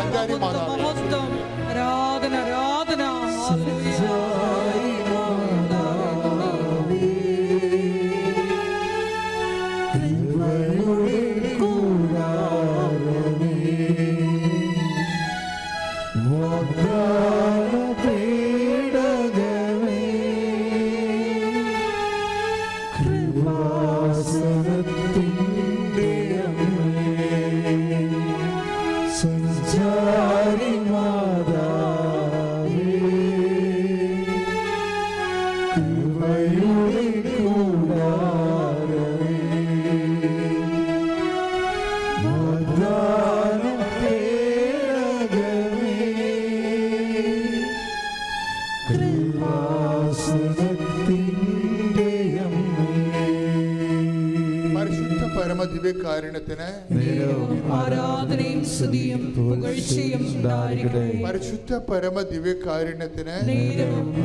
സഞ്ചാരി മാതാവേ, ആരാധന ആരാധന. പരമദിവ്യകാരുണ്യത്തിന് ആരാധനയും സ്തുതിയും പുകഴ്ചയും ഉണ്ടായിരിക്കട്ടെ. പരിശുദ്ധ പരമദിവ്യകാരുണ്യത്തിന്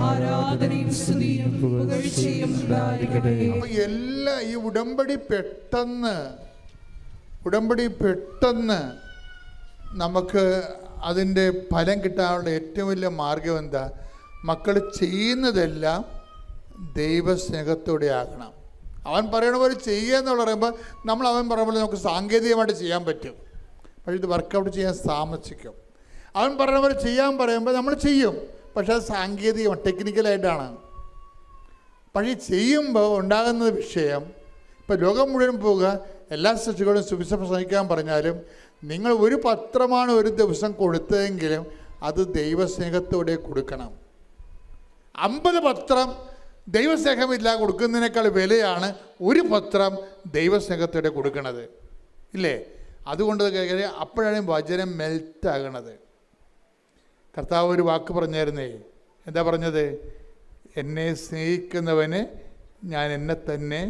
ആരാധനയും സ്തുതിയും പുകഴ്ചയും ഉണ്ടായിരിക്കട്ടെ. അപ്പൊ എല്ലാ ഈ ഉടമ്പടി പെട്ടെന്ന് നമുക്ക് അതിൻ്റെ ഫലം കിട്ടാനുള്ള ഏറ്റവും വലിയ മാർഗം എന്താ? മക്കൾ ചെയ്യുന്നതെല്ലാം ദൈവസ്നേഹത്തോടെ ആകണം. അവൻ പറയണ പോലെ ചെയ്യുക എന്നുള്ള പറയുമ്പോൾ നമ്മൾ അവൻ പറയുമ്പോൾ നമുക്ക് സാങ്കേതികമായിട്ട് ചെയ്യാൻ പറ്റും, പക്ഷേ ഇത് വർക്കൗട്ട് ചെയ്യാൻ താമസിക്കും. അവൻ പറയുന്ന പോലെ ചെയ്യാൻ പറയുമ്പോൾ നമ്മൾ ചെയ്യും, പക്ഷേ അത് സാങ്കേതികമാണ്, ടെക്നിക്കലായിട്ടാണ്. പക്ഷേ ചെയ്യുമ്പോൾ ഉണ്ടാകുന്ന വിഷയം, ഇപ്പോൾ ലോകം മുഴുവൻ പോവുക, എല്ലാ സൃഷ്ടികളും സുവിശേഷം പ്രസംഗിക്കാൻ പറഞ്ഞാലും നിങ്ങൾ ഒരു പത്രമാണ് ഒരു ദിവസം കൊടുത്തതെങ്കിലും അത് ദൈവസ്നേഹത്തോടെ കൊടുക്കണം. 50 പത്രം ദൈവസ്നേഹമില്ല കൊടുക്കുന്നതിനേക്കാൾ വിലയാണ് ഒരു പത്രം ദൈവസ്നേഹത്തോടെ കൊടുക്കുന്നത്, ഇല്ലേ? അതുകൊണ്ട് അപ്പോഴാണ് വചനം മെൽറ്റാകണത്. കർത്താവ് ഒരു വാക്ക് പറഞ്ഞായിരുന്നേ, എന്താ പറഞ്ഞത്? എന്നെ സ്നേഹിക്കുന്നവന് ഞാൻ എന്നെ തന്നെ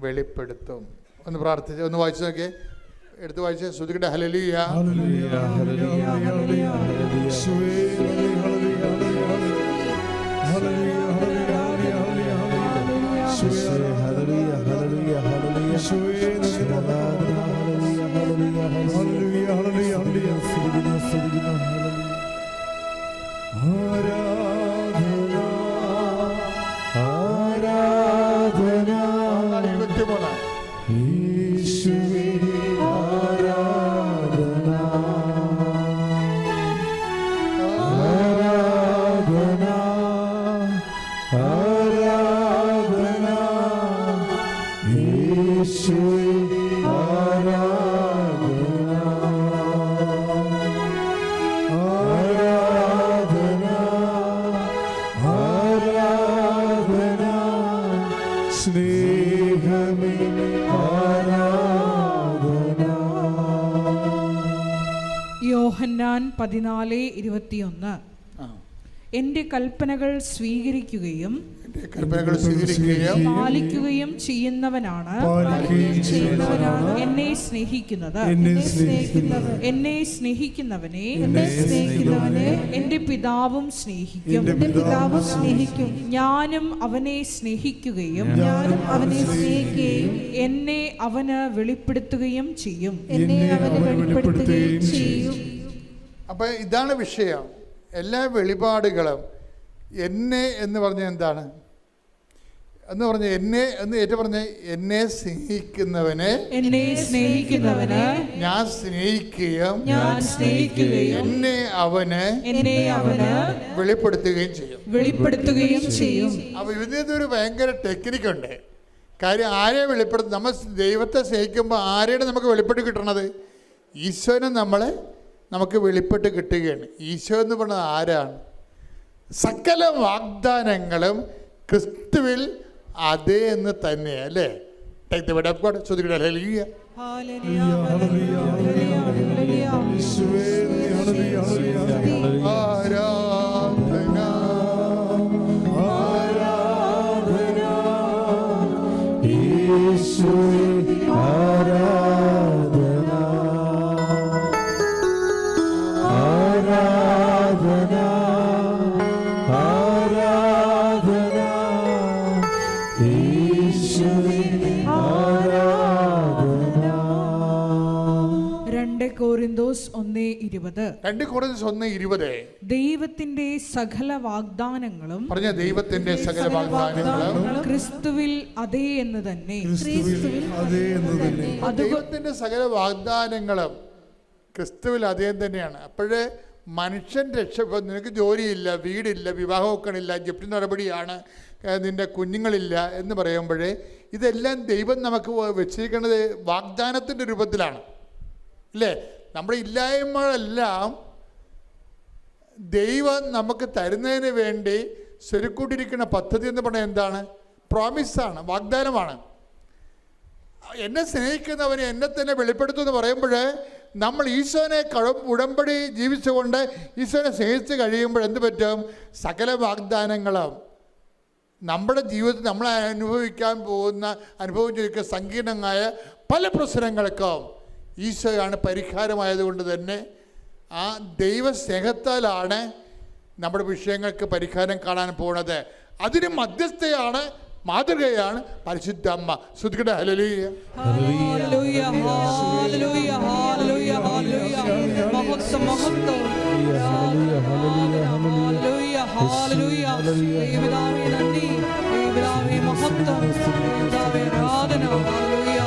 വെളിപ്പെടുത്തും. ഒന്ന് പ്രാർത്ഥിച്ച് ഒന്ന് വായിച്ചു നോക്കിയേ, എടുത്ത് വായിച്ച് ശ്രുതിക്കട്ടെ. ഹല്ലേലൂയ യോഹന്നാൻ 14:21. എന്റെ കൽപ്പനകൾ സ്വീകരിക്കുകയും പാലിക്കുകയും ചെയ്യുന്നവനാണ് എന്നെ സ്നേഹിക്കുന്നത്. എന്നെ സ്നേഹിക്കുന്നവനെ എന്റെ പിതാവും സ്നേഹിക്കും. ഞാനും അവനെ സ്നേഹിക്കുകയും എന്നെ അവന് വെളിപ്പെടുത്തുകയും ചെയ്യും. അപ്പൊ ഇതാണ് വിഷയം. എല്ലാ വെളിപാടുകളും എന്നെ എന്ന് പറഞ്ഞാൽ എന്താണ് എന്ന് പറഞ്ഞ എന്നെ എന്ന് ഏറ്റവും പറഞ്ഞ എന്നെ സ്നേഹിക്കുന്നവന് ഞാൻ സ്നേഹിക്കുകയും എന്നെ അവന് വെളിപ്പെടുത്തുകയും ചെയ്യും. അപ്പൊ ഇതിനൊരു ഭയങ്കര ടെക്നിക്കുണ്ട്. കാര്യം ആരെ വെളിപ്പെടുത്തും? നമ്മൾ ദൈവത്തെ സ്നേഹിക്കുമ്പോൾ ആരെയാണ് നമുക്ക് വെളിപ്പെട്ട് കിട്ടണത്? ഈശോനെ നമുക്ക് വെളിപ്പെട്ട് കിട്ടുകയാണ്. ഈശോ എന്ന് പറയുന്നത് ആരാണ്? സകല വാഗ്ദാനങ്ങളും ക്രിസ്തുവിൽ അതേ എന്ന് തന്നെയാണ്, അല്ലേ? Korinthos 1:20. 2 Corinthians 1:20. ദൈവത്തിന്റെ സകല വാഗ്ദാനങ്ങളും പറഞ്ഞ ദൈവത്തിന്റെ സകല വാഗ്ദാനങ്ങളും ക്രിസ്തുവിൽ അതേ എന്ന് തന്നെ. ദൈവത്തിന്റെ സകല വാഗ്ദാനങ്ങളും ക്രിസ്തുവിൽ അതേ തന്നെയാണ്. അപ്പോഴേ മനുഷ്യൻ രക്ഷപ്പെടും. നിനക്ക് ജോലിയില്ല, വീടില്ല, വിവാഹം വെക്കണില്ല, ജപ്തി നടപടിയാണ്, നിൻ്റെ കുഞ്ഞുങ്ങളില്ല എന്ന് പറയുമ്പോഴേ ഇതെല്ലാം ദൈവം നമുക്ക് വെച്ചിരിക്കുന്നത് വാഗ്ദാനത്തിൻ്റെ രൂപത്തിലാണ്, അല്ലേ? നമ്മുടെ ഇല്ലായ്മകളെല്ലാം ദൈവം നമുക്ക് തരുന്നതിന് വേണ്ടി സ്വരുക്കൂട്ടിരിക്കുന്ന പദ്ധതി എന്ന് പറഞ്ഞാൽ എന്താണ്? പ്രോമിസാണ്, വാഗ്ദാനമാണ്. എന്നെ സ്നേഹിക്കുന്നവനെ എന്നെ തന്നെ വെളിപ്പെടുത്തുമെന്ന് പറയുമ്പോൾ നമ്മൾ ഈശോനെ ഉടമ്പടി ജീവിച്ചുകൊണ്ട് ഈശോനെ സ്നേഹിച്ച് കഴിയുമ്പോൾ എന്ത് പറ്റും? സകല വാഗ്ദാനങ്ങളും നമ്മുടെ ജീവിതത്തിൽ നമ്മൾ അനുഭവിച്ചിരിക്കുന്ന സങ്കീർണമായ പല പ്രശ്നങ്ങൾക്കും ഈശോയാണ് പരിഹാരമായതുകൊണ്ട് തന്നെ ആ ദൈവസ്നേഹത്താലാണ് നമ്മുടെ വിഷയങ്ങൾക്ക് പരിഹാരം കാണാൻ പോകുന്നത്. അതിന് മധ്യസ്ഥയാണ്, മാതൃകയാണ് പരിശുദ്ധ അമ്മ. ശ്രുതിക്കട്ടെ ഹല്ലേലൂയ. ഹല്ലേലൂയ ഹല്ലേലൂയ ഹല്ലേലൂയ ഹല്ലേലൂയ മഹത്വം മഹത്വം ഹല്ലേലൂയ ഹല്ലേലൂയ ഹല്ലേലൂയ ദൈവപിതാവേ നന്ദി, ദൈവപിതാവേ മഹത്വം, ദൈവപിതാവേ ആരാധന. ഹല്ലേലൂയ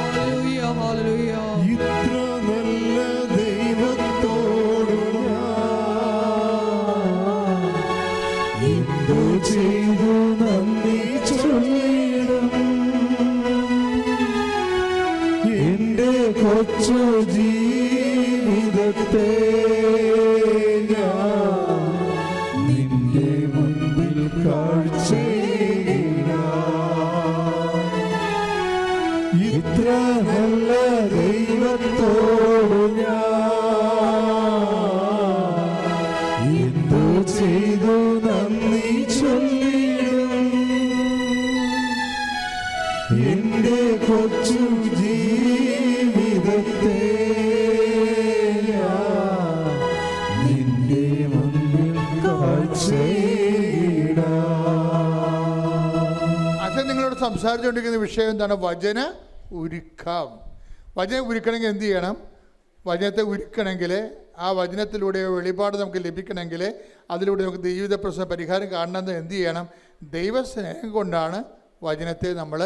ഹല്ലേലൂയ ഹല്ലേലൂയ. ഇത്ര നല്ല ദൈവത്തോട് എന്തു ചെയ്തു നന്ദി ചൊല്ലിടും. എന്റെ കൊച്ചു ജീവിതത്തെ ഞാൻ നിന്റെ മുൻപിൽ കാഴ്ചയിടാം. ഇത്ര നല്ല ദൈവത്തോട് ഞാൻ എന്തു ചെയ്തു നന്ദി ചൊല്ലിടും. എന്റെ കൊച്ചു ജീവിതത്തെ ഞാൻ നിന്റെ മുൻപിൽ കാഴ്ചയിടാം. അച്ഛൻ നിങ്ങളോട് സംസാരിച്ചുകൊണ്ടിരിക്കുന്ന വിഷയം എന്താണ്? വചന ഉരുക്കം. വചനം ഉരുക്കണമെങ്കിൽ എന്ത് ചെയ്യണം? വചനത്തെ ഉരുക്കണമെങ്കിൽ ആ വചനത്തിലൂടെ വെളിപാട് നമുക്ക് ലഭിക്കണമെങ്കിൽ അതിലൂടെ നമുക്ക് ജീവിത പ്രശ്ന പരിഹാരം കാണണമെന്ന് എന്ത് ചെയ്യണം? ദൈവസ്നേഹം കൊണ്ടാണ് വചനത്തെ നമ്മൾ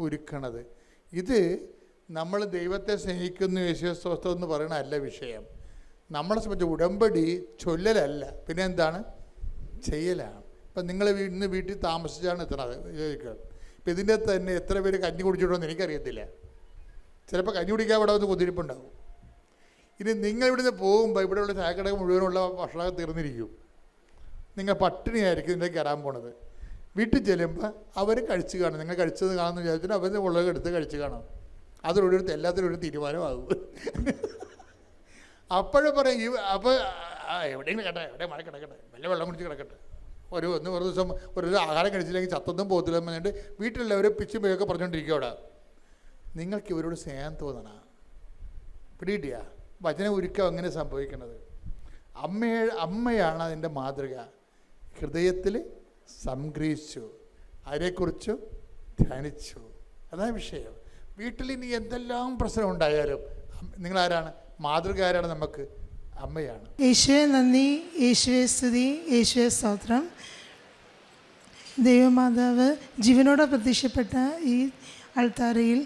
ഉരുക്കണത്. ഇത് നമ്മൾ ദൈവത്തെ സ്നേഹിക്കുന്നു യേശുസ്തോത്രം എന്ന് പറയണ അല്ല വിഷയം. നമ്മളെ സംബന്ധിച്ച് ഉടമ്പടി ചൊല്ലലല്ല, പിന്നെ എന്താണ്? ചെയ്യലാണ്. ഇപ്പം നിങ്ങൾ ഇന്ന് വീട്ടിൽ താമസിച്ചാണ് എത്തണത് ചോദിക്കുക. ഇപ്പം ഇതിൻ്റെ തന്നെ എത്ര പേര് കഞ്ഞി കുടിച്ചിട്ടുണ്ടെന്ന് എനിക്കറിയത്തില്ല. ചിലപ്പോൾ കഞ്ഞി കുടിക്കാൻ ഇവിടെ വന്ന് കുതിരിപ്പുണ്ടാവും. ഇനി നിങ്ങൾ ഇവിടുന്ന് പോകുമ്പോൾ ഇവിടെയുള്ള ചായക്കട മുഴുവനുള്ള ഭക്ഷണം തീർന്നിരിക്കും. നിങ്ങൾ പട്ടിണിയായിരിക്കും ഇതിൻ്റെ കയറാൻ പോണത്. വീട്ടിൽ ചെല്ലുമ്പോൾ അവർ കഴിച്ച് കാണും. നിങ്ങൾ കഴിച്ചത് കാണുമെന്ന് വിചാരിച്ചിട്ട് അവർ ഉള്ളത് എടുത്ത് കഴിച്ച് കാണും. അതിലൊരു എല്ലാത്തിനും ഒരു തീരുമാനമാകും. അപ്പോഴും പറയും അപ്പോൾ എവിടെയെങ്കിലും കേട്ടെ, എവിടെ മഴ കിടക്കട്ടെ, വല്ല വെള്ളം കുടിച്ച് കിടക്കട്ടെ, ഒരു ദിവസം ഒരു ആഹാരം കഴിച്ചില്ലെങ്കിൽ ചത്തൊന്നും പോകത്തില്ലെന്ന് പറഞ്ഞിട്ട് വീട്ടിലുള്ളവർ പിച്ചും പേയൊക്കെ പറഞ്ഞുകൊണ്ടിരിക്കും. അവിടെ നിങ്ങൾക്ക് ഇവരോട് സ്നേഹം തോന്നണം. പിടികിട്ടിയ വചനം ഒരുക്കം അങ്ങനെ സംഭവിക്കുന്നത്. അമ്മയാണ് അതിൻ്റെ മാതൃക. ഹൃദയത്തിൽ സംഗ്രഹിച്ചു, അതിനെക്കുറിച്ച് ധ്യാനിച്ചു. അതാണ് വിഷയം. വീട്ടിൽ ഇനി എന്തെല്ലാം പ്രശ്നം ഉണ്ടായാലും നിങ്ങളാരാണ്? മാതൃക ആരാണ്? നമുക്ക് അമ്മയാണ്. യേശുവേ നന്ദി, യേശുവേ സ്തുതി, യേശുവേ സ്തോത്രം. ദൈവമാതാവ് ജീവനോടെ പ്രത്യക്ഷപ്പെട്ട ഈ അൾത്താരയിൽ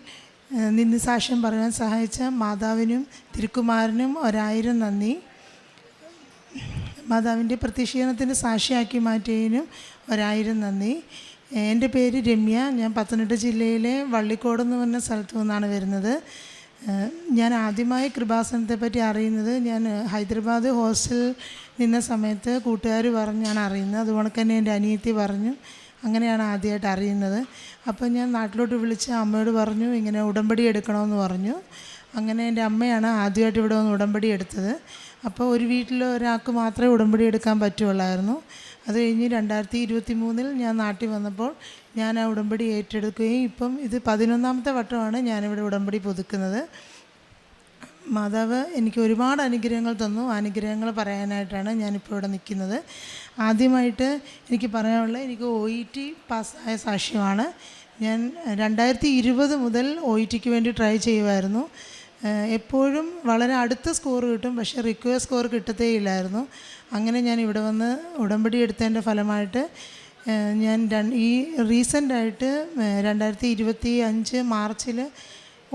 നിന്ന് സാക്ഷ്യം പറയാൻ സഹായിച്ച മാതാവിനും തിരുക്കുമാരനും 1000 നന്ദി. മാതാവിൻ്റെ പ്രത്യക്ഷീകരണത്തിന് സാക്ഷിയാക്കി മാറ്റിയതിനും 1000 നന്ദി. എൻ്റെ പേര് രമ്യ. ഞാൻ പത്തനംതിട്ട ജില്ലയിലെ വള്ളിക്കോട് എന്ന് പറഞ്ഞ സ്ഥലത്തു നിന്നാണ് വരുന്നത്. ഞാൻ ആദ്യമായി കൃപാസനത്തെ പറ്റി അറിയുന്നത് ഞാൻ ഹൈദരാബാദ് ഹോസ്റ്റലിൽ നിന്ന സമയത്ത് കൂട്ടുകാർ പറഞ്ഞാണ് അറിയുന്നത്. അതുകൊണ്ട് തന്നെ എൻ്റെ അനിയത്തി പറഞ്ഞു. അങ്ങനെയാണ് ആദ്യമായിട്ട് അറിയുന്നത്. അപ്പോൾ ഞാൻ നാട്ടിലോട്ട് വിളിച്ച് അമ്മയോട് പറഞ്ഞു ഇങ്ങനെ ഉടമ്പടി എടുക്കണമെന്ന് പറഞ്ഞു. അങ്ങനെ എൻ്റെ അമ്മയാണ് ആദ്യമായിട്ട് ഇവിടെ വന്ന് ഉടമ്പടി എടുത്തത്. അപ്പോൾ ഒരു വീട്ടിൽ ഒരാൾക്ക് മാത്രമേ ഉടമ്പടി എടുക്കാൻ പറ്റുള്ളായിരുന്നു. അത് കഴിഞ്ഞ് 2023 ഞാൻ നാട്ടിൽ വന്നപ്പോൾ ഞാൻ ആ ഉടമ്പടി ഏറ്റെടുക്കുകയും ഇപ്പം ഇത് 11ാമത്തെ വട്ടമാണ് ഞാനിവിടെ ഉടമ്പടി പുതുക്കുന്നത്. മാതാവ് എനിക്ക് ഒരുപാട് അനുഗ്രഹങ്ങൾ തന്നു. അനുഗ്രഹങ്ങൾ പറയാനായിട്ടാണ് ഞാനിപ്പോൾ ഇവിടെ നിൽക്കുന്നത്. ആദ്യമായിട്ട് എനിക്ക് പറയാനുള്ളത്, എനിക്ക് OET പാസ്സായ സാക്ഷ്യമാണ്. ഞാൻ 2020 മുതൽ OETക്ക് വേണ്ടി ട്രൈ ചെയ്യുമായിരുന്നു. എപ്പോഴും വളരെ അടുത്ത സ്കോർ കിട്ടും, പക്ഷേ റിക്വയർ സ്കോർ കിട്ടത്തേ ഇല്ലായിരുന്നു. അങ്ങനെ ഞാൻ ഇവിടെ വന്ന് ഉടമ്പടി എടുത്തതിൻ്റെ ഫലമായിട്ട് ഞാൻ ഈ റീസെൻ്റായിട്ട് 2025 മാർച്ചിൽ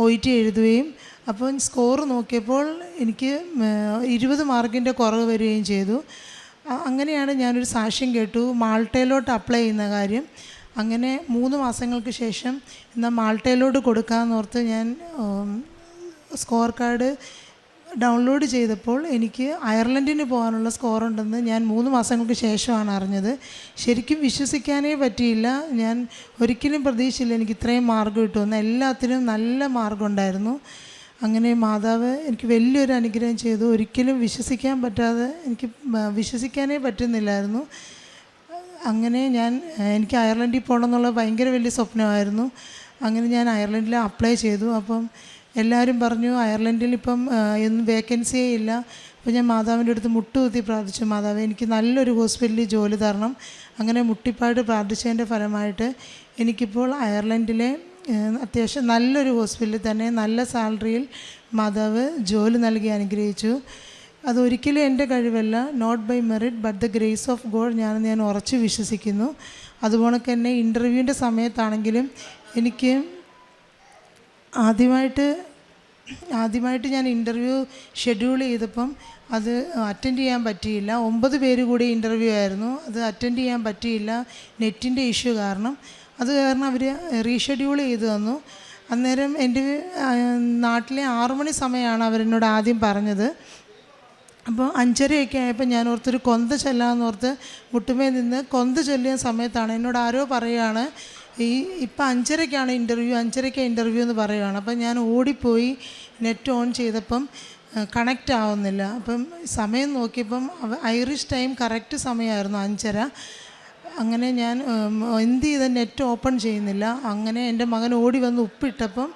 OET എഴുതുകയും അപ്പോൾ സ്കോർ നോക്കിയപ്പോൾ എനിക്ക് 20 മാർക്കിൻ്റെ കുറവ് വരികയും ചെയ്തു. അങ്ങനെയാണ് ഞാനൊരു സാക്ഷ്യം കേട്ടു മാൾട്ടയിലോട്ട് അപ്ലൈ ചെയ്യുന്ന കാര്യം. അങ്ങനെ 3 മാസങ്ങൾക്ക് ശേഷം എന്നാൽ മാൾട്ടയിലോട്ട് കൊടുക്കാമെന്നോർത്ത് ഞാൻ സ്കോർ കാർഡ് ഡൗൺലോഡ് ചെയ്തപ്പോൾ എനിക്ക് അയർലൻഡിന് പോകാനുള്ള സ്കോർ ഉണ്ടെന്ന് ഞാൻ 3 മാസങ്ങൾക്ക് ശേഷമാണ് അറിഞ്ഞത്. ശരിക്കും വിശ്വസിക്കാനേ പറ്റിയില്ല. ഞാൻ ഒരിക്കലും പ്രതീക്ഷയില്ല എനിക്ക് ഇത്രയും മാർക്ക് കിട്ടുമെന്ന്. എല്ലാത്തിനും നല്ല മാർക്ക് ഉണ്ടായിരുന്നു. അങ്ങനെ മാതാവ് എനിക്ക് വലിയൊരു അനുഗ്രഹം ചെയ്തു. ഒരിക്കലും വിശ്വസിക്കാൻ പറ്റാതെ എനിക്ക് വിശ്വസിക്കാനേ പറ്റുന്നില്ലായിരുന്നു. അങ്ങനെ എനിക്ക് അയർലൻഡിൽ പോകണം എന്നുള്ള ഭയങ്കര വലിയ സ്വപ്നമായിരുന്നു. അങ്ങനെ ഞാൻ അയർലൻഡിൽ അപ്ലൈ ചെയ്തു. അപ്പം എല്ലാവരും പറഞ്ഞു അയർലൻഡിൽ ഇപ്പം ഒന്നും വേക്കൻസിയേ ഇല്ല. അപ്പോൾ ഞാൻ മാതാവിൻ്റെ അടുത്ത് മുട്ടുകുത്തി പ്രാർത്ഥിച്ചു, മാതാവ് എനിക്ക് നല്ലൊരു ഹോസ്പിറ്റലിൽ ജോലി തരണം. അങ്ങനെ മുട്ടിപ്പായിട്ട് പ്രാർത്ഥിച്ചതിൻ്റെ ഫലമായിട്ട് എനിക്കിപ്പോൾ അയർലൻഡിലെ അത്യാവശ്യം നല്ലൊരു ഹോസ്പിറ്റലിൽ തന്നെ നല്ല സാലറിയിൽ മാതാവ് ജോലി നൽകി അനുഗ്രഹിച്ചു. അതൊരിക്കലും എൻ്റെ കഴിവല്ല, not by merit but the grace of God ഞാൻ ഉറച്ചു വിശ്വസിക്കുന്നു. അതുപോലെ തന്നെ ഇൻ്റർവ്യൂവിൻ്റെ സമയത്താണെങ്കിലും എനിക്ക് ആദ്യമായിട്ട് ഞാൻ ഇൻ്റർവ്യൂ ഷെഡ്യൂൾ ചെയ്തപ്പം അത് അറ്റൻഡ് ചെയ്യാൻ പറ്റിയില്ല. 9 പേര് കൂടി ഇൻ്റർവ്യൂ ആയിരുന്നു. അത് അറ്റൻഡ് ചെയ്യാൻ പറ്റിയില്ല നെറ്റിൻ്റെ ഇഷ്യൂ കാരണം. അത് കാരണം അവർ റീഷെഡ്യൂൾ ചെയ്തു തന്നു. അന്നേരം എൻ്റെ നാട്ടിലെ 6 മണി സമയമാണ് അവരെന്നോട് ആദ്യം പറഞ്ഞത്. അപ്പോൾ 5:30 ആയപ്പോൾ ഞാൻ ഓർത്തൊരു കൊന്ത ചൊല്ലാമെന്നോർത്ത് മുട്ടുമേ നിന്ന് കൊന്ത ചൊല്ലിയ സമയത്താണ് എന്നോട് ആരോ പറയുകയാണ് ഇപ്പം 5:30 ഇൻ്റർവ്യൂ എന്ന് പറയുകയാണ്. അപ്പം ഞാൻ ഓടിപ്പോയി നെറ്റ് ഓൺ ചെയ്തപ്പം കണക്റ്റ് ആവുന്നില്ല. അപ്പം സമയം നോക്കിയപ്പം ഐറിഷ് ടൈം കറക്റ്റ് സമയമായിരുന്നു 5:30. അങ്ങനെ ഞാൻ എന്ത് ചെയ്ത നെറ്റ് ഓപ്പൺ ചെയ്യുന്നില്ല. അങ്ങനെ എൻ്റെ മകൻ ഓടി വന്ന് ഉപ്പിട്ടപ്പം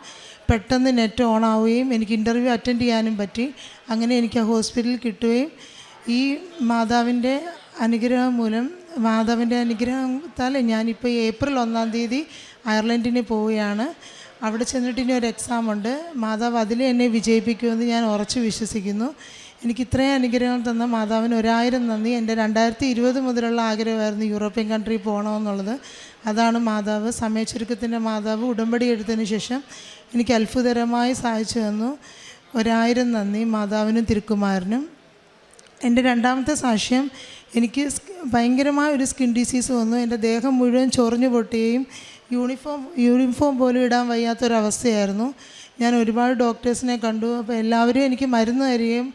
പെട്ടെന്ന് നെറ്റ് ഓൺ ആവുകയും എനിക്ക് ഇൻ്റർവ്യൂ അറ്റൻഡ് ചെയ്യാനും പറ്റി. അങ്ങനെ എനിക്ക് ആ ഹോസ്പിറ്റലിൽ കിട്ടുകയും ഈ മാതാവിൻ്റെ അനുഗ്രഹത്താൽ ഞാനിപ്പോൾ ഏപ്രിൽ 1-ാം തീയതി അയർലൻഡിന് പോവുകയാണ്. അവിടെ ചെന്നിട്ട് ഇനി ഒരു എക്സാം ഉണ്ട്. മാതാവ് അതിൽ എന്നെ വിജയിപ്പിക്കുമെന്ന് ഞാൻ ഉറച്ചു വിശ്വസിക്കുന്നു. എനിക്ക് ഇത്രയും അനുഗ്രഹം തന്ന മാതാവിന് 1000 നന്ദി. എൻ്റെ 2020 മുതലുള്ള ആഗ്രഹമായിരുന്നു യൂറോപ്യൻ കൺട്രി പോകണമെന്നുള്ളത്. അതാണ് മാതാവ്, സമയച്ചുരുക്കത്തിൻ്റെ മാതാവ് ഉടമ്പടി എടുത്തതിന് ശേഷം എനിക്ക് അത്ഭുതകരമായി സഹായിച്ചു തന്നു. 1000 നന്ദി മാതാവിനും തിരുക്കുമാരനും. എൻ്റെ രണ്ടാമത്തെ സാക്ഷ്യം, എനിക്ക് ഭയങ്കരമായ ഒരു സ്കിൻ ഡിസീസ് വന്നു. എൻ്റെ ദേഹം മുഴുവൻ ചൊറിഞ്ഞു പൊട്ടുകയും യൂണിഫോം പോലും ഇടാൻ വയ്യാത്തൊരവസ്ഥയായിരുന്നു. ഞാൻ ഒരുപാട് ഡോക്ടേഴ്സിനെ കണ്ടു. അപ്പോൾ എല്ലാവരും എനിക്ക് മരുന്ന് തരികയും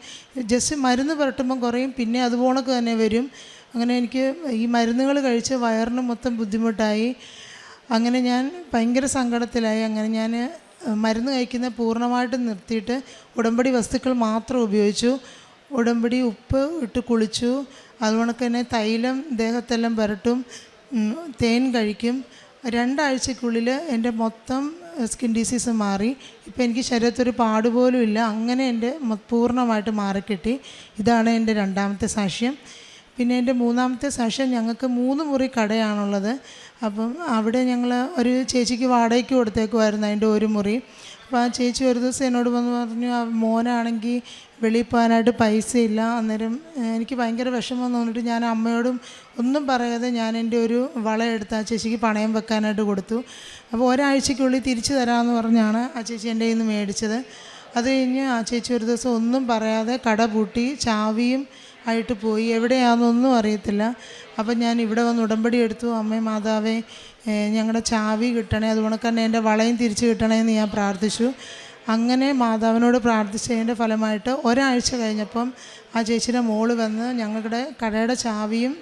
ജസ്റ്റ് മരുന്ന് പുരട്ടുമ്പം കുറയും, പിന്നെ അതുപോണക്ക് തന്നെ വരും. അങ്ങനെ എനിക്ക് ഈ മരുന്നുകൾ കഴിച്ച് വയറിന് മൊത്തം ബുദ്ധിമുട്ടായി. അങ്ങനെ ഞാൻ ഭയങ്കര സങ്കടത്തിലായി. അങ്ങനെ ഞാൻ മരുന്ന് കഴിക്കുന്നത് പൂർണ്ണമായിട്ടും നിർത്തിയിട്ട് ഉടമ്പടി വസ്തുക്കൾ മാത്രം ഉപയോഗിച്ചു. ഉടമ്പടി ഉപ്പ് ഇട്ട് കുളിച്ചു. അതുകൊണ്ട് തന്നെ തൈലം ദേഹത്തെല്ലാം പുരട്ടും, തേൻ കഴിക്കും. 2 ആഴ്ചക്കുള്ളിൽ എൻ്റെ മൊത്തം സ്കിൻ ഡിസീസ് മാറി. ഇപ്പോൾ എനിക്ക് ശരീരത്തൊരു പാടുപോലും ഇല്ല. അങ്ങനെ എൻ്റെ പൂർണ്ണമായിട്ട് മാറിക്കിട്ടി. ഇതാണ് എൻ്റെ രണ്ടാമത്തെ സാക്ഷ്യം. പിന്നെ എൻ്റെ മൂന്നാമത്തെ സാക്ഷ്യം, ഞങ്ങൾക്ക് 3 മുറി കടയാണുള്ളത്. അപ്പം അവിടെ ഞങ്ങൾ ഒരു ചേച്ചിക്ക് വാടകയ്ക്ക് കൊടുത്തേക്കുമായിരുന്നു അതിൻ്റെ ഒരു മുറി. അപ്പോൾ ആ ചേച്ചി ഒരു ദിവസം എന്നോട് വന്ന് പറഞ്ഞു, ആ മോനാണെങ്കിൽ വെളിയിൽ പോകാനായിട്ട് പൈസ ഇല്ല. അന്നേരം എനിക്ക് ഭയങ്കര വിഷമം തോന്നിയിട്ട് ഞാൻ അമ്മയോടും ഒന്നും പറയാതെ ഞാൻ എൻ്റെ ഒരു വളയെടുത്ത് ആ ചേച്ചിക്ക് പണയം വെക്കാനായിട്ട് കൊടുത്തു. അപ്പോൾ ഒരാഴ്ചയ്ക്കുള്ളിൽ തിരിച്ചു തരാമെന്ന് പറഞ്ഞാണ് ആ ചേച്ചി എൻ്റെ കയ്യിൽ നിന്ന് മേടിച്ചത്. അത് കഴിഞ്ഞ് ആ ചേച്ചി ഒരു ദിവസം ഒന്നും പറയാതെ കട പൂട്ടി ചാവിയും ആയിട്ട് പോയി. എവിടെയാണെന്നൊന്നും അറിയത്തില്ല. അപ്പം ഞാൻ ഇവിടെ വന്ന് ഉടമ്പടി എടുത്തു. അമ്മേ മാതാവേ, ഞങ്ങളുടെ ചാവി കിട്ടണേ, അതുകൊണ്ട് തന്നെ എൻ്റെ വളയും തിരിച്ചു കിട്ടണേ എന്ന് ഞാൻ പ്രാർത്ഥിച്ചു. അങ്ങനെ മാതാവിനോട് പ്രാർത്ഥിച്ചതിൻ്റെ ഫലമായിട്ട് ഒരാഴ്ച കഴിഞ്ഞപ്പം ആ ചേച്ചിയുടെ മോള് വന്ന് ഞങ്ങളുടെ കടയുടെ ചാവിയും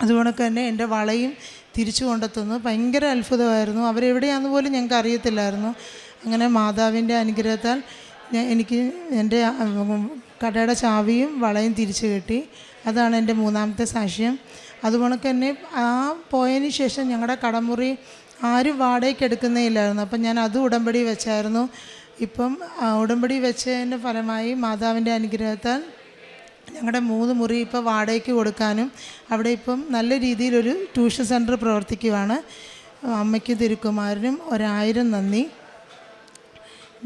അതുകൊണ്ട് തന്നെ എൻ്റെ വളയും തിരിച്ചു കൊണ്ടെത്തുന്നു. ഭയങ്കര അത്ഭുതമായിരുന്നു. അവരെവിടെയാണെന്ന് പോലും ഞങ്ങൾക്ക് അറിയത്തില്ലായിരുന്നു. അങ്ങനെ മാതാവിൻ്റെ അനുഗ്രഹത്താൽ എനിക്ക് എൻ്റെ കടയുടെ ചാവിയും വളയും തിരിച്ചു കിട്ടി. അതാണ് എൻ്റെ മൂന്നാമത്തെ സാക്ഷ്യം. അതുകൊണ്ട് തന്നെ ആ പോയതിന് ശേഷം ഞങ്ങളുടെ കടമുറി ആരും വാടകയ്ക്ക് എടുക്കുന്നേയില്ലായിരുന്നു. അപ്പം ഞാൻ അത് ഉടമ്പടി വെച്ചായിരുന്നു. ഇപ്പം ഉടമ്പടി വെച്ചതിൻ്റെ ഫലമായി മാതാവിൻ്റെ അനുഗ്രഹത്താൽ ഞങ്ങളുടെ 3 മുറി ഇപ്പോൾ വാടകയ്ക്ക് കൊടുക്കാനും അവിടെ ഇപ്പം നല്ല രീതിയിലൊരു ട്യൂഷൻ സെൻറ്റർ പ്രവർത്തിക്കുവാണ്. അമ്മയ്ക്കും തിരുക്കുമാരനും 1000 നന്ദി.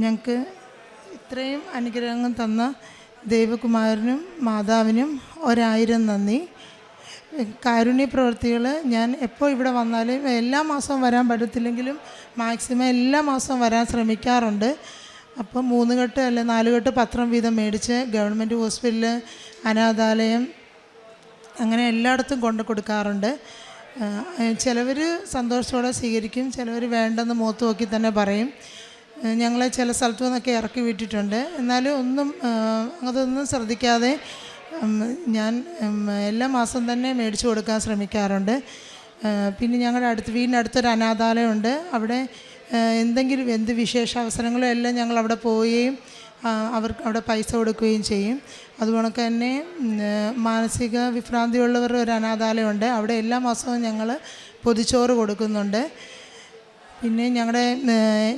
ഞങ്ങൾക്ക് ഇത്രയും അനുഗ്രഹങ്ങൾ തന്ന ദൈവകുമാരനും മാതാവിനും 1000 നന്ദി. കാരുണ്യ പ്രവൃത്തികൾ ഞാൻ എപ്പോൾ ഇവിടെ വന്നാലും എല്ലാ മാസവും വരാൻ പറ്റത്തില്ലെങ്കിലും മാക്സിമം എല്ലാ മാസവും വരാൻ ശ്രമിക്കാറുണ്ട്. അപ്പം 3 കെട്ട് അല്ലെ 4 കെട്ട് പത്രം വീതം മേടിച്ച് ഗവൺമെൻറ് ഹോസ്പിറ്റൽ, അനാഥാലയം, അങ്ങനെ എല്ലായിടത്തും കൊണ്ട് കൊടുക്കാറുണ്ട്. ചിലവർ സന്തോഷത്തോടെ സ്വീകരിക്കും, ചിലവർ വേണ്ടെന്ന് മുഖത്ത് നോക്കി തന്നെ പറയും. ഞങ്ങളെ ചില സ്ഥലത്തു നിന്നൊക്കെ ഇറക്കി വിട്ടിട്ടുണ്ട്. എന്നാലും അതൊന്നും ശ്രദ്ധിക്കാതെ ഞാൻ എല്ലാ മാസം തന്നെ മേടിച്ചു കൊടുക്കാൻ ശ്രമിക്കാറുണ്ട്. പിന്നെ ഞങ്ങളുടെ വീടിനടുത്തൊരു അനാഥാലയമുണ്ട്. അവിടെ എന്ത് വിശേഷ അവസരങ്ങളും എല്ലാം ഞങ്ങൾ അവിടെ പോവുകയും അവർക്ക് അവിടെ പൈസ കൊടുക്കുകയും ചെയ്യും. അതുപോലെ തന്നെ മാനസിക വിഭ്രാന്തിയുള്ളവരുടെ ഒരു അനാഥാലയമുണ്ട്. അവിടെ എല്ലാ മാസവും ഞങ്ങൾ പൊതിച്ചോറ് കൊടുക്കുന്നുണ്ട്. പിന്നെ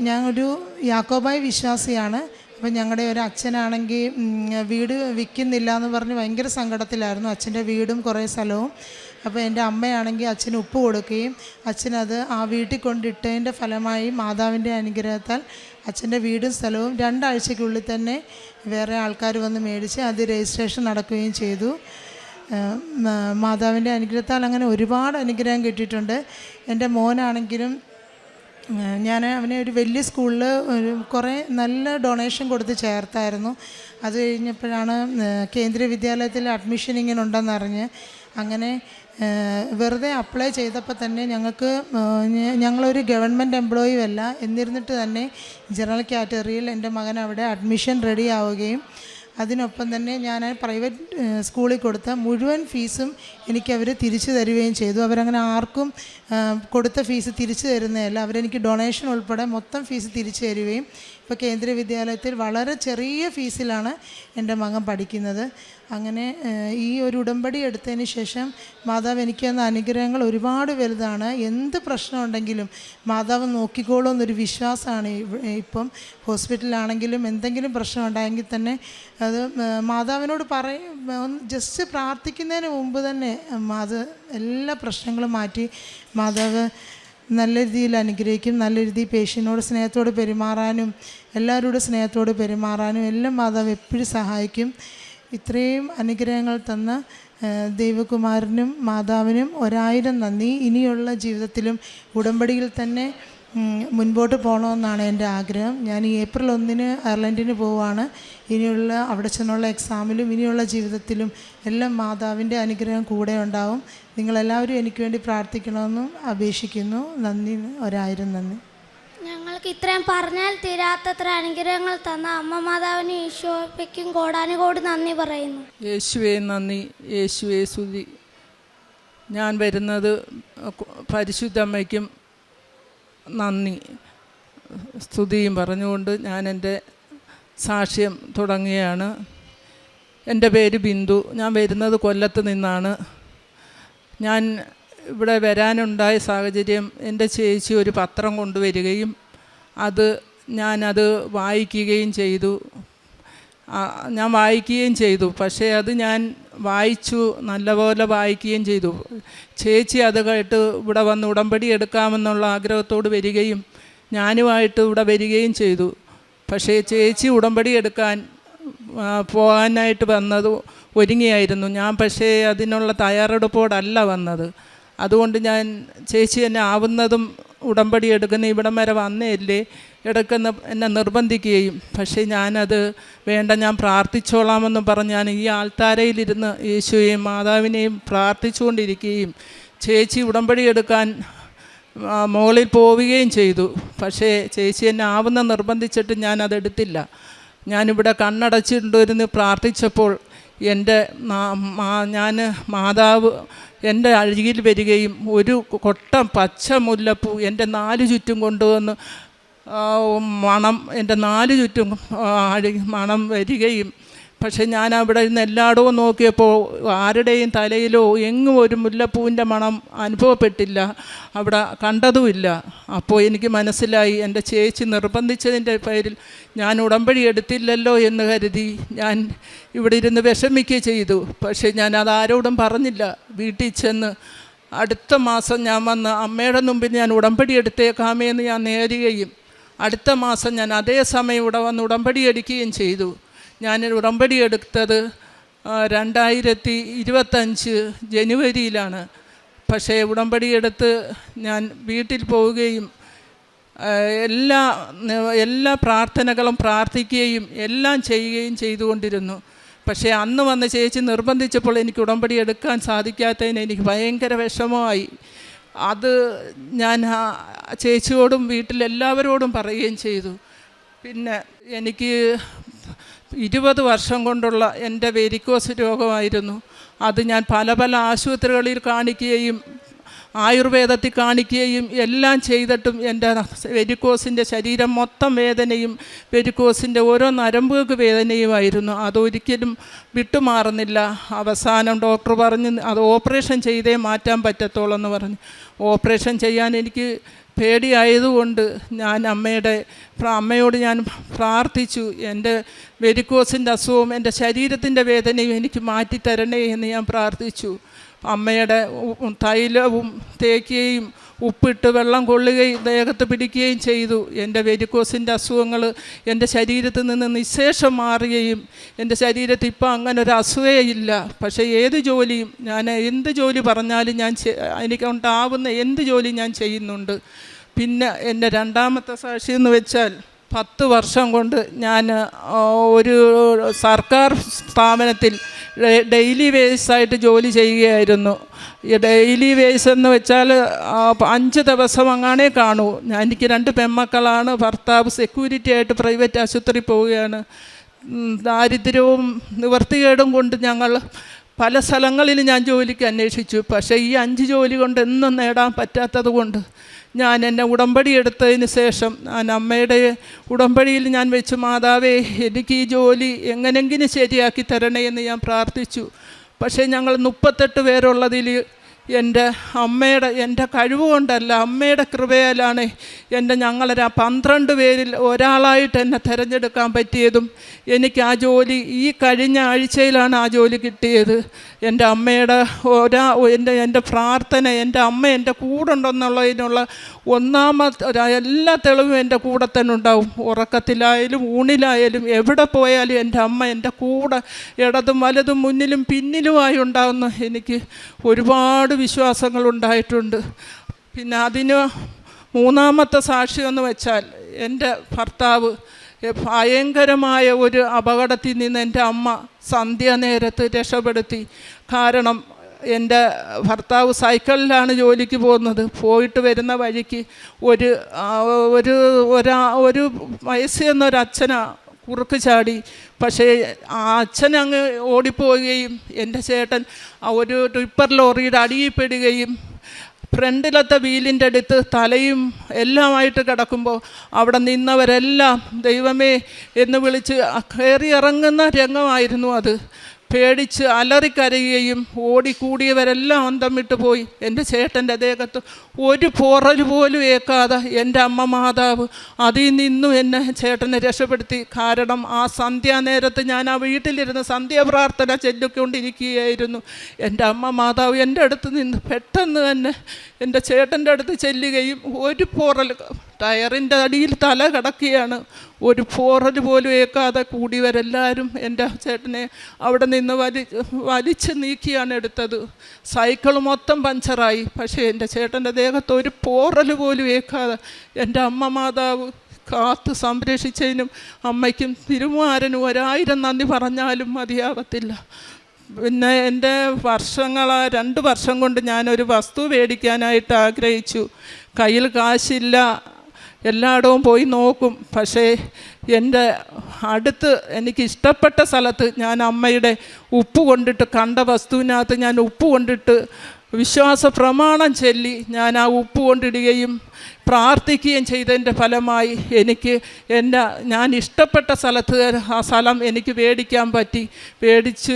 ഞാനൊരു യാക്കോബായ വിശ്വാസിയാണ്. അപ്പം ഞങ്ങളുടെ ഒരു അച്ഛനാണെങ്കിൽ വീട് വിൽക്കുന്നില്ല എന്ന് പറഞ്ഞ് ഭയങ്കര സങ്കടത്തിലായിരുന്നു. അച്ഛൻ്റെ വീടും കുറേ സ്ഥലവും. അപ്പോൾ എൻ്റെ അമ്മയാണെങ്കിൽ അച്ഛന് ഉപ്പ് കൊടുക്കുകയും അച്ഛനത് ആ വീട്ടിൽ കൊണ്ടിട്ടതിൻ്റെ ഫലമായി മാതാവിൻ്റെ അനുഗ്രഹത്താൽ അച്ഛൻ്റെ വീടും സ്ഥലവും 2 ആഴ്ചയ്ക്കുള്ളിൽ തന്നെ വേറെ ആൾക്കാർ വന്ന് മേടിച്ച് അത് രജിസ്ട്രേഷൻ നടക്കുകയും ചെയ്തു. മാതാവിൻ്റെ അനുഗ്രഹത്താൽ അങ്ങനെ ഒരുപാട് അനുഗ്രഹം കിട്ടിയിട്ടുണ്ട്. എൻ്റെ മോനാണെങ്കിലും ഞാൻ അവനെ ഒരു വലിയ സ്കൂളിൽ കുറേ നല്ല ഡൊണേഷൻ കൊടുത്ത് ചേർത്തായിരുന്നു. അത് കഴിഞ്ഞപ്പോഴാണ് കേന്ദ്രീയ വിദ്യാലയത്തിൽ അഡ്മിഷൻ ഇങ്ങനെ ഉണ്ടെന്നറിഞ്ഞ് അങ്ങനെ വെറുതെ അപ്ലൈ ചെയ്തപ്പോൾ തന്നെ ഞങ്ങളൊരു ഗവൺമെൻറ് എംപ്ലോയിയും അല്ല, എന്നിരുന്നിട്ട് തന്നെ ജനറൽ കാറ്റഗറിയിൽ എൻ്റെ മകൻ അവിടെ അഡ്മിഷൻ റെഡി ആവുകയും അതിനൊപ്പം തന്നെ ഞാൻ പ്രൈവറ്റ് സ്കൂളിൽ കൊടുത്ത മുഴുവൻ ഫീസും എനിക്കവർ തിരിച്ചു തരികയും ചെയ്തു. അവരങ്ങനെ ആർക്കും കൊടുത്ത ഫീസ് തിരിച്ചു തരുന്നതല്ല, അവരെനിക്ക് ഡൊണേഷൻ ഉൾപ്പെടെ മൊത്തം ഫീസ് തിരിച്ചു തരികയും ഇപ്പോൾ കേന്ദ്രീയ വിദ്യാലയത്തിൽ വളരെ ചെറിയ ഫീസിലാണ് എൻ്റെ മകൻ പഠിക്കുന്നത്. അങ്ങനെ ഈ ഒരു ഉടമ്പടി എടുത്തതിന് ശേഷം മാതാവ് എനിക്ക് തന്ന അനുഗ്രഹങ്ങൾ ഒരുപാട് വലുതാണ്. എന്ത് പ്രശ്നമുണ്ടെങ്കിലും മാതാവ് നോക്കിക്കോളും എന്നൊരു വിശ്വാസമാണ്. ഇപ്പം ഹോസ്പിറ്റലിലാണെങ്കിലും എന്തെങ്കിലും പ്രശ്നം ഉണ്ടായെങ്കിൽ തന്നെ അത് മാതാവിനോട് ജസ്റ്റ് പ്രാർത്ഥിക്കുന്നതിന് മുമ്പ് തന്നെ അത് എല്ലാ പ്രശ്നങ്ങളും മാറ്റി മാതാവ് നല്ല രീതിയിൽ അനുഗ്രഹിക്കും. നല്ല രീതിയിൽ പേഷ്യൻറ്റിനോട് സ്നേഹത്തോട് പെരുമാറാനും എല്ലാവരോടും സ്നേഹത്തോട് പെരുമാറാനും എല്ലാം മാതാവ് എപ്പോഴും സഹായിക്കും. ഇത്രയും അനുഗ്രഹങ്ങൾ തന്ന ദൈവകുമാരനും മാതാവിനും 1000 നന്ദി. ഇനിയുള്ള ജീവിതത്തിലും ഉടമ്പടിയിൽ തന്നെ മുൻപോട്ട് പോകണമെന്നാണ് എൻ്റെ ആഗ്രഹം. ഞാൻ ഈ ഏപ്രിൽ 1 അയർലൻഡിന് പോവുകയാണ്. ഇനിയുള്ള അവിടെ ചെന്നുള്ള എക്സാമിലും ഇനിയുള്ള ജീവിതത്തിലും എല്ലാം മാതാവിൻ്റെ അനുഗ്രഹം കൂടെ ഉണ്ടാവും. നിങ്ങളെല്ലാവരും എനിക്ക് വേണ്ടി പ്രാർത്ഥിക്കണമെന്നും അപേക്ഷിക്കുന്നു. നന്ദി, 1000 നന്ദി. ഞങ്ങൾക്ക് ഇത്രയും പറഞ്ഞാൽ തീരാത്തത്ര അനുഗ്രഹങ്ങൾ തന്ന അമ്മ മാതാവിന് ഈശോയ്ക്കും കോടാനുകോടി നന്ദി പറയുന്നു. യേശുവേ നന്ദി, യേശുവേ സ്തുതി. ഞാൻ വരുന്നത് പരിശുദ്ധമ്മയ്ക്കും നന്ദി സ്തുതിയും പറഞ്ഞുകൊണ്ട് ഞാൻ എൻ്റെ സാക്ഷ്യം തുടങ്ങുകയാണ്. എൻ്റെ പേര് ബിന്ദു. ഞാൻ വരുന്നത് കൊല്ലത്ത് നിന്നാണ്. ഞാൻ ഇവിടെ വരാനുണ്ടായ സാഹചര്യം, എൻ്റെ ചേച്ചി ഒരു പത്രം കൊണ്ടുവരികയും ഞാനത് വായിക്കുകയും ചെയ്തു. ഞാൻ വായിക്കുകയും ചെയ്തു. പക്ഷേ അത് ഞാൻ വായിച്ചു, നല്ലപോലെ വായിക്കുകയും ചെയ്തു. ചേച്ചി അത് കേട്ട് ഇവിടെ വന്ന് ഉടമ്പടി എടുക്കാമെന്നുള്ള ആഗ്രഹത്തോട് വരികയും ഞാനുമായിട്ട് ഇവിടെ വരികയും ചെയ്തു. പക്ഷേ ചേച്ചി ഉടമ്പടി എടുക്കാൻ പോകാനായിട്ട് വന്നത് ഒരുങ്ങിയായിരുന്നു ഞാൻ. പക്ഷേ അതിനുള്ള തയ്യാറെടുപ്പോടല്ല വന്നത്. അതുകൊണ്ട് ഞാൻ ചേച്ചി എന്നെ ആവുന്നതും ഉടമ്പടി എടുക്കുന്ന ഇവിടം വരെ വന്നേല്ലേ എന്നെ നിർബന്ധിക്കുകയും, പക്ഷേ ഞാനത് വേണ്ട, ഞാൻ പ്രാർത്ഥിച്ചോളാമെന്ന് പറഞ്ഞ് ഞാൻ ഈ ആൾത്താരയിലിരുന്ന് യേശുവെയും മാതാവിനെയും പ്രാർത്ഥിച്ചുകൊണ്ടിരിക്കുകയും ചേച്ചി ഉടമ്പടി എടുക്കാൻ മുകളിൽ പോവുകയും ചെയ്തു. പക്ഷേ ചേച്ചി എന്നെ ആവുന്ന നിർബന്ധിച്ചിട്ട് ഞാനതെടുത്തില്ല. ഞാനിവിടെ കണ്ണടച്ചിട്ടിരുന്ന് പ്രാർത്ഥിച്ചപ്പോൾ മാതാവ് എൻ്റെ അരികിൽ വരികയും ഒരു കൊട്ടം പച്ച മുല്ലപ്പൂ എൻ്റെ 4 ചുറ്റും കൊണ്ടുവന്ന് മണം എൻ്റെ 4 ചുറ്റും മണം വരികയും, പക്ഷെ ഞാൻ അവിടെ നിന്ന് എല്ലായിടവും നോക്കിയപ്പോൾ ആരുടെയും തലയിലോ എങ്ങും ഒരു മുല്ലപ്പൂവിൻ്റെ മണം അനുഭവപ്പെട്ടില്ല, അവിടെ കണ്ടതുമില്ല. അപ്പോൾ എനിക്ക് മനസ്സിലായി എൻ്റെ ചേച്ചി നിർബന്ധിച്ചതിൻ്റെ പേരിൽ ഞാൻ ഉടമ്പടി എടുത്തില്ലല്ലോ എന്ന് കരുതി ഞാൻ ഇവിടെ ഇരുന്ന് വിഷമിക്കുകയും ചെയ്തു. പക്ഷേ ഞാൻ അതാരോടും പറഞ്ഞില്ല. വീട്ടിൽ ചെന്ന് അടുത്ത മാസം ഞാൻ വന്ന് അമ്മയുടെ മുമ്പിൽ ഞാൻ ഉടമ്പടി എടുത്തേക്കാമേ എന്ന് ഞാൻ നേരുകയും അടുത്ത മാസം ഞാൻ അതേ സമയം ഇവിടെ വന്ന് ഉടമ്പടി എടുക്കുകയും ചെയ്തു. ഞാൻ ഉടമ്പടി എടുത്തത് 2025 ജനുവരിയിലാണ്. പക്ഷേ ഉടമ്പടി എടുത്ത് ഞാൻ വീട്ടിൽ പോവുകയും എല്ലാ പ്രാർത്ഥനകളും പ്രാർത്ഥിക്കുകയും എല്ലാം ചെയ്യുകയും ചെയ്തുകൊണ്ടിരുന്നു. പക്ഷേ അന്ന് വന്ന് ചേച്ചി നിർബന്ധിച്ചപ്പോൾ എനിക്ക് ഉടമ്പടി എടുക്കാൻ സാധിക്കാത്തതിന് എനിക്ക് ഭയങ്കര വിഷമമായി. അത് ഞാൻ ചേച്ചിയോടും വീട്ടിലെല്ലാവരോടും പറയുകയും ചെയ്തു. പിന്നെ എനിക്ക് 20 വർഷം കൊണ്ടുള്ള എൻ്റെ വെരിക്കോസ് രോഗമായിരുന്നു. അത് ഞാൻ പല ആശുപത്രികളിൽ കാണിക്കുകയും ആയുർവേദത്തിൽ കാണിക്കുകയും എല്ലാം ചെയ്തിട്ടും എൻ്റെ വെരിക്കോസിൻ്റെ ശരീരം മൊത്തം വേദനയും വെരിക്കോസിൻ്റെ ഓരോ നരമ്പുകൾക്ക് വേദനയുമായിരുന്നു. അതൊരിക്കലും വിട്ടുമാറുന്നില്ല. അവസാനം ഡോക്ടർ പറഞ്ഞ് അത് ഓപ്പറേഷൻ ചെയ്തേ മാറ്റാൻ പറ്റത്തുള്ളൂ എന്ന് പറഞ്ഞു. ഓപ്പറേഷൻ ചെയ്യാൻ എനിക്ക് പേടിയായതുകൊണ്ട് ഞാൻ അമ്മയോട് ഞാൻ പ്രാർത്ഥിച്ചു. എൻ്റെ വെരിക്കോസിൻ്റെ അസുഖവും എൻ്റെ ശരീരത്തിൻ്റെ വേദനയും എനിക്ക് മാറ്റിത്തരണേ എന്ന് ഞാൻ പ്രാർത്ഥിച്ചു. അമ്മയുടെ തൈലവും തേക്കുകയും ഉപ്പിട്ട് വെള്ളം കൊള്ളുകയും ദേഹത്ത് പിടിക്കുകയും ചെയ്തു. എൻ്റെ വെരിക്കോസിൻ്റെ അസുഖങ്ങൾ എൻ്റെ ശരീരത്തിൽ നിന്ന് നിശേഷം മാറുകയും എൻ്റെ ശരീരത്തിൽ ഇപ്പോൾ അങ്ങനെ ഒരു അസുഖമേ ഇല്ല. പക്ഷേ ഏത് ജോലിയും ഞാൻ എന്ത് ജോലി പറഞ്ഞാലും എനിക്കുണ്ടാവുന്ന എന്ത് ജോലി ഞാൻ ചെയ്യുന്നുണ്ട്. പിന്നെ എൻ്റെ രണ്ടാമത്തെ സാക്ഷി എന്ന് വെച്ചാൽ 10 വർഷം കൊണ്ട് ഞാൻ ഒരു സർക്കാർ സ്ഥാപനത്തിൽ ഡെയിലി വേജസായിട്ട് ജോലി ചെയ്യുകയായിരുന്നു. ഈ ഡെയിലി വേജ് എന്ന് വെച്ചാൽ 5 ദിവസം അങ്ങാണേ കാണൂ. എനിക്ക് 2 പെൺമക്കളാണ്. ഭർത്താവ് സെക്യൂരിറ്റി ആയിട്ട് പ്രൈവറ്റ് ആശുപത്രി പോവുകയാണ്. ദാരിദ്ര്യവും നിവർത്തികേടും കൊണ്ട് ഞങ്ങൾ പല സ്ഥലങ്ങളിൽ ഞാൻ ജോലിക്ക് അന്വേഷിച്ചു. പക്ഷേ ഈ 5 ജോലി കൊണ്ട് ഒന്നും നേടാൻ പറ്റാത്തത് കൊണ്ട് ഞാൻ എന്നെ ഉടമ്പടി എടുത്തതിന് ശേഷം ഞാൻ അമ്മയുടെ ഉടമ്പടിയിൽ ഞാൻ വെച്ച്, മാതാവേ എനിക്ക് ഈ ജോലി എങ്ങനെങ്കിലും ശരിയാക്കി തരണേ എന്ന് ഞാൻ പ്രാർത്ഥിച്ചു. പക്ഷേ ഞങ്ങൾ 38 പേരുള്ളതിൽ എൻ്റെ കഴിവ് കൊണ്ടല്ല, അമ്മയുടെ കൃപയാലാണ് ഞങ്ങളൊരു 12 പേരിൽ ഒരാളായിട്ട് എന്നെ തിരഞ്ഞെടുക്കാൻ പറ്റിയതും എനിക്ക് ആ ജോലി ഈ കഴിഞ്ഞ ആഴ്ചയിലാണ് ആ ജോലി കിട്ടിയത്. എൻ്റെ അമ്മയുടെ എൻ്റെ പ്രാർത്ഥന, എൻ്റെ അമ്മ എൻ്റെ കൂടെ ഉണ്ടെന്നുള്ളതിനുള്ള എല്ലാ തെളിവും എൻ്റെ കൂടെ തന്നെ ഉണ്ടാവും. ഉറക്കത്തിലായാലും ഊണിലായാലും എവിടെ പോയാലും എൻ്റെ അമ്മ എൻ്റെ കൂടെ ഇടതും വലതും മുന്നിലും പിന്നിലുമായി ഉണ്ടാകുന്ന എനിക്ക് ഒരുപാട് വിശ്വാസങ്ങളുണ്ടായിട്ടുണ്ട്. പിന്നെ അതിന് മൂന്നാമത്തെ സാക്ഷി എന്ന് വെച്ചാൽ എൻ്റെ ഭർത്താവ് ഭയങ്കരമായ ഒരു അപകടത്തിൽ നിന്ന് എൻ്റെ അമ്മ സന്ധ്യാനേരത്ത് രക്ഷപ്പെടുത്തി. കാരണം എൻ്റെ ഭർത്താവ് സൈക്കിളിലാണ് ജോലിക്ക് പോകുന്നത്. പോയിട്ട് വരുന്ന വഴിക്ക് ഒരു വയസ്സെന്നൊരച്ഛനാ കുറുക്ക് ചാടി. പക്ഷേ ആ അച്ഛൻ അങ്ങ് ഓടിപ്പോവുകയും എൻ്റെ ചേട്ടൻ ഒരു ടിപ്പർ ലോറിയുടെ അടിയിൽപ്പെടുകയും ഫ്രണ്ടിലത്തെ വീലിൻ്റെ അടുത്ത് തലയും എല്ലാമായിട്ട് കിടക്കുമ്പോൾ അവിടെ നിന്നവരെല്ലാം ദൈവമേ എന്ന് വിളിച്ച് കയറിയിറങ്ങുന്ന രംഗമായിരുന്നു അത്. പേടിച്ച് അലറിക്കരയുകയും ഓടിക്കൂടിയവരെല്ലാം അന്തം വിട്ടു പോയി. എൻ്റെ ചേട്ടൻ്റെ ദേഹത്ത് ഒരു പോറൽ പോലും ഏൽക്കാതെ എൻ്റെ അമ്മ മാതാവ് അതിൽ നിന്നും എന്നെ ചേട്ടനെ രക്ഷപ്പെടുത്തി. കാരണം ആ സന്ധ്യാനേരത്ത് ഞാൻ ആ വീട്ടിലിരുന്ന് സന്ധ്യാപ്രാർത്ഥന ചൊല്ലിക്കൊണ്ടിരിക്കുകയായിരുന്നു. എൻ്റെ അമ്മ മാതാവ് എൻ്റെ അടുത്ത് നിന്ന് പെട്ടെന്ന് തന്നെ എൻ്റെ ചേട്ടൻ്റെ അടുത്ത് ചെല്ലുകയും ഒരു പോറൽ, ടയറിൻ്റെ അടിയിൽ തല കിടക്കുകയാണ്, ഒരു പോറൽ പോലും ഏൽക്കാതെ കൂടിയവരെല്ലാവരും എൻ്റെ ചേട്ടനെ അവിടെ നിന്ന് വലിച്ച് നീക്കിയാണ് എടുത്തത്. സൈക്കിൾ മൊത്തം പഞ്ചറായി. പക്ഷേ എൻ്റെ ചേട്ടൻ്റെ ദേഹത്ത് ഒരു പോറൽ പോലും ഏൽക്കാതെ എൻ്റെ അമ്മ മാതാവ് കാത്ത് സംരക്ഷിച്ചതിനും അമ്മയ്ക്കും തിരുമാരനും 1000 നന്ദി പറഞ്ഞാലും മതിയാവത്തില്ല. പിന്നെ എൻ്റെ 2 വർഷം കൊണ്ട് ഞാനൊരു വസ്തു മേടിക്കാനായിട്ട് ആഗ്രഹിച്ചു. കയ്യിൽ കാശില്ല, എല്ലായിടവും പോയി നോക്കും. പക്ഷേ എൻ്റെ അടുത്ത് എനിക്ക് ഇഷ്ടപ്പെട്ട സ്ഥലത്ത് ഞാൻ അമ്മയുടെ ഉപ്പ് കൊണ്ടിട്ട്, കണ്ട വസ്തുവിനകത്ത് ഞാൻ ഉപ്പ് കൊണ്ടിട്ട് വിശ്വാസ പ്രമാണം ചൊല്ലി ഞാൻ ആ ഉപ്പ് കൊണ്ടിടുകയും പ്രാർത്ഥിക്കുകയും ചെയ്തതിൻ്റെ ഫലമായി എനിക്ക് ഞാൻ ഇഷ്ടപ്പെട്ട സ്ഥലത്ത് ആ സ്ഥലം എനിക്ക് മേടിക്കാൻ പറ്റി. മേടിച്ച്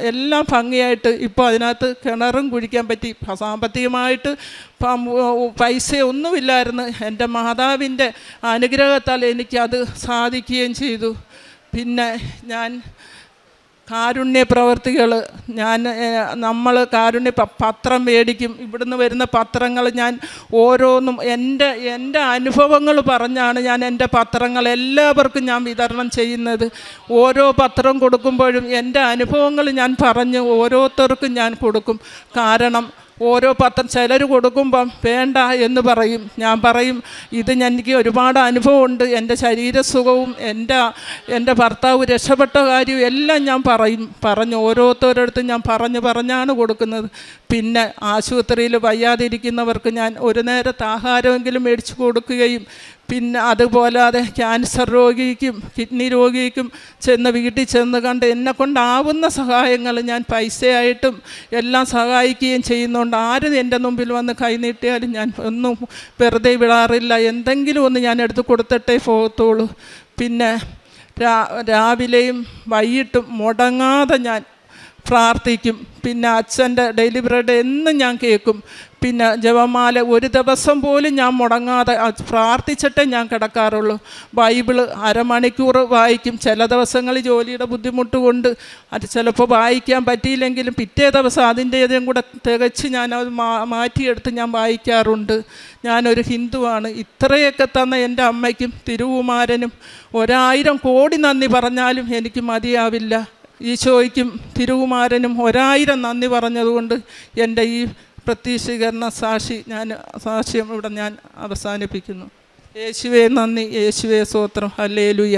എല്ലാം ഭംഗിയായിട്ട് ഇപ്പോൾ അതിനകത്ത് കിണറും കുഴിക്കാൻ പറ്റി. സാമ്പത്തികമായിട്ട് പൈസയൊന്നുമില്ലായിരുന്നു. എൻ്റെ മാതാവിൻ്റെ അനുഗ്രഹത്താൽ എനിക്കത് സാധിക്കുകയും ചെയ്തു. പിന്നെ ഞാൻ കാരുണ്യ പ്രവർത്തികൾ നമ്മൾ കാരുണ്യ പത്രം മേടിക്കും. ഇവിടുന്ന് വരുന്ന പത്രങ്ങൾ ഞാൻ ഓരോന്നും എൻ്റെ അനുഭവങ്ങൾ പറഞ്ഞാണ് ഞാൻ എൻ്റെ പത്രങ്ങൾ എല്ലാവർക്കും ഞാൻ വിതരണം ചെയ്യുന്നത്. ഓരോ പത്രം കൊടുക്കുമ്പോഴും എൻ്റെ അനുഭവങ്ങൾ ഞാൻ പറഞ്ഞ് ഓരോരുത്തർക്കും ഞാൻ കൊടുക്കും. കാരണം ഓരോ പത്രം ചിലർ കൊടുക്കുമ്പം വേണ്ട എന്ന് പറയും. ഞാൻ പറയും ഇത് എനിക്ക് ഒരുപാട് അനുഭവമുണ്ട്, എൻ്റെ ശരീരസുഖവും എൻ്റെ ഭർത്താവ് രക്ഷപ്പെട്ട കാര്യവും എല്ലാം ഞാൻ പറഞ്ഞ് ഓരോരുത്തരടുത്തും ഞാൻ പറഞ്ഞാണ് കൊടുക്കുന്നത്. പിന്നെ ആശുപത്രിയിൽ വയ്യാതിരിക്കുന്നവർക്ക് ഞാൻ ഒരു നേരത്തെ ആഹാരമെങ്കിലും മേടിച്ച് കൊടുക്കുകയും പിന്നെ അതുപോലാതെ ക്യാൻസർ രോഗിക്കും കിഡ്നി രോഗിക്കും വീട്ടിൽ ചെന്ന് കണ്ട് എന്നെക്കൊണ്ടാവുന്ന സഹായങ്ങൾ ഞാൻ പൈസയായിട്ടും എല്ലാം സഹായിക്കുകയും ചെയ്യുന്നുണ്ട്. ആരും എൻ്റെ മുമ്പിൽ വന്ന് കൈനീട്ടിയാലും ഞാൻ ഒന്നും വെറുതെ വിടാറില്ല. എന്തെങ്കിലും ഒന്ന് ഞാൻ എടുത്ത് കൊടുത്തിട്ടേ പോകത്തുള്ളൂ. പിന്നെ രാവിലെയും വൈകിട്ടും മുടങ്ങാതെ ഞാൻ പ്രാർത്ഥിക്കും. പിന്നെ അച്ഛൻ്റെ ഡെയിലി ബ്രെഡ് എന്നും ഞാൻ കേൾക്കും. പിന്നെ ജപമാല ഒരു ദിവസം പോലും ഞാൻ മുടങ്ങാതെ പ്രാർത്ഥിച്ചിട്ടേ ഞാൻ കിടക്കാറുള്ളൂ. ബൈബിള് അരമണിക്കൂർ വായിക്കും. ചില ദിവസങ്ങളിൽ ജോലിയുടെ ബുദ്ധിമുട്ട് കൊണ്ട് അത് ചിലപ്പോൾ വായിക്കാൻ പറ്റിയില്ലെങ്കിലും പിറ്റേ ദിവസം അതിൻ്റേതും കൂടെ തികച്ച് ഞാനത് മാറ്റിയെടുത്ത് ഞാൻ വായിക്കാറുണ്ട്. ഞാനൊരു ഹിന്ദുവാണ്. ഇത്രയൊക്കെ തന്ന എൻ്റെ അമ്മയ്ക്കും തിരുവുമാരനും 1000 കോടി നന്ദി പറഞ്ഞാലും എനിക്ക് മതിയാവില്ല. ഈശോയ്ക്കും തിരുവുമാരനും 1000 നന്ദി പറഞ്ഞതുകൊണ്ട് എൻ്റെ ഈ പ്രത്യക്ഷീകരണ സാക്ഷ്യം ഇവിടെ ഞാൻ അവസാനിപ്പിക്കുന്നു. യേശുവേ നന്ദി, യേശുവേ സ്തോത്രം, ഹല്ലേലൂയ.